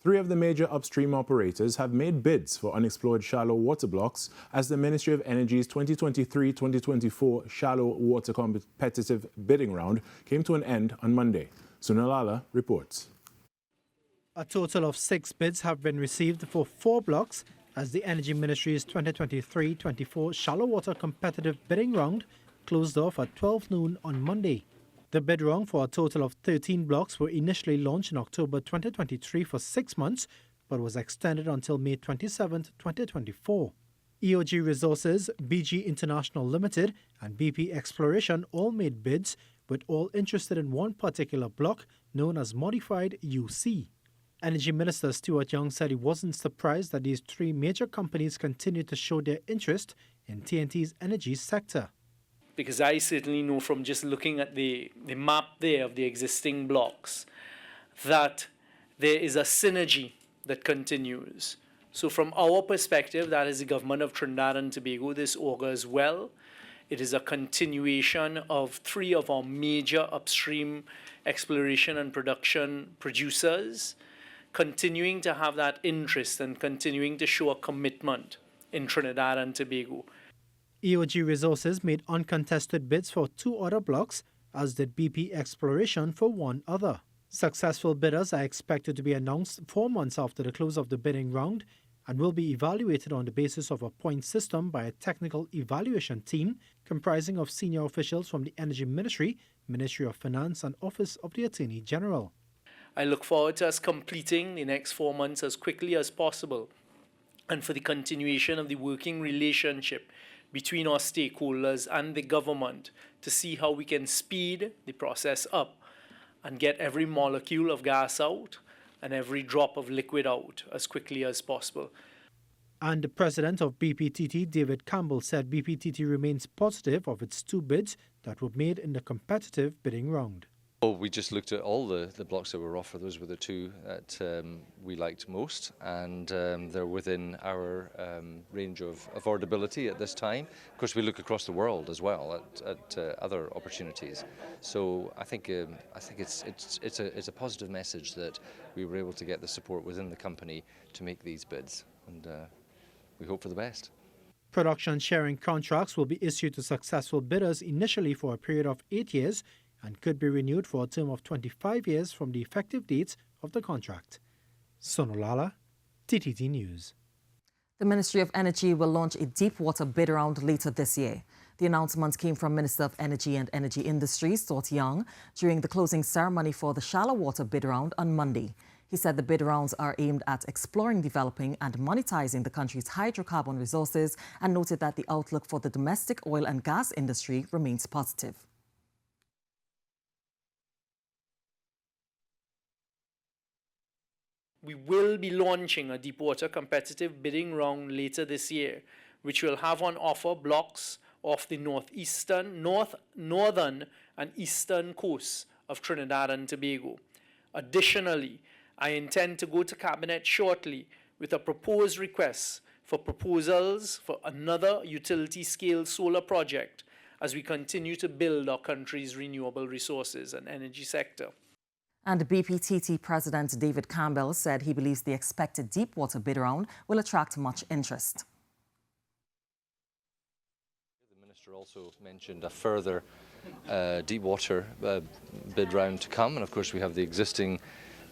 Three of the major upstream operators have made bids for unexplored shallow water blocks as the Ministry of Energy's 2023-2024 shallow water competitive bidding round came to an end on Monday. Sunil Lalla reports. A total of 6 bids have been received for 4 blocks as the Energy Ministry's 2023-24 shallow water competitive bidding round closed off at 12 noon on Monday. The bid round for a total of 13 blocks were initially launched in October 2023 for 6 months, but was extended until May 27, 2024. EOG Resources, BG International Limited and BP Exploration all made bids, with all interested in one particular block known as Modified UC. Energy Minister Stuart Young said he wasn't surprised that these 3 major companies continued to show their interest in TNT's energy sector. Because I certainly know from just looking at the map there of the existing blocks that there is a synergy that continues. So from our perspective, that is the government of Trinidad and Tobago, this augurs well. It is a continuation of 3 of our major upstream exploration and production producers continuing to have that interest and continuing to show a commitment in Trinidad and Tobago. EOG Resources made uncontested bids for 2 other blocks, as did BP Exploration for 1 other. Successful bidders are expected to be announced 4 months after the close of the bidding round and will be evaluated on the basis of a point system by a technical evaluation team comprising of senior officials from the Energy Ministry, Ministry of Finance and Office of the Attorney General. I look forward to us completing the next 4 months as quickly as possible and for the continuation of the working relationship between our stakeholders and the government to see how we can speed the process up and get every molecule of gas out and every drop of liquid out as quickly as possible. And the president of BPTT, David Campbell, said BPTT remains positive of its 2 bids that were made in the competitive bidding round. Well, we just looked at all the blocks that were offered. Those were the 2 that we liked most, and they're within our range of affordability at this time. Of course, we look across the world as well at other opportunities. So I think it's a positive message that we were able to get the support within the company to make these bids, and we hope for the best. Production sharing contracts will be issued to successful bidders initially for a period of 8 years and could be renewed for a term of 25 years from the effective date of the contract. Sunil Lalla, TTT News. The Ministry of Energy will launch a deep water bid round later this year. The announcement came from Minister of Energy and Energy Industries, Stuart Young, during the closing ceremony for the shallow water bid round on Monday. He said the bid rounds are aimed at exploring, developing and monetizing the country's hydrocarbon resources and noted that the outlook for the domestic oil and gas industry remains positive. We will be launching a deepwater competitive bidding round later this year, which will have on offer blocks off the northern and eastern coasts of Trinidad and Tobago. Additionally, I intend to go to Cabinet shortly with a proposed request for proposals for another utility-scale solar project as we continue to build our country's renewable resources and energy sector. And BPTT President David Campbell said he believes the expected deepwater bid round will attract much interest. The Minister also mentioned a further deepwater bid round to come, and of course we have the existing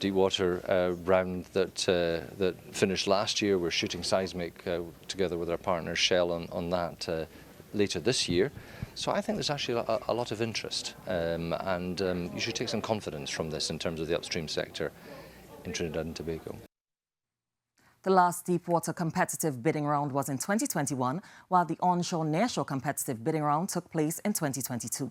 deepwater round that finished last year. We're shooting seismic together with our partner Shell on that later this year. So I think there's actually a lot of interest, and you should take some confidence from this in terms of the upstream sector in Trinidad and Tobago. The last deepwater competitive bidding round was in 2021, while the onshore nearshore competitive bidding round took place in 2022.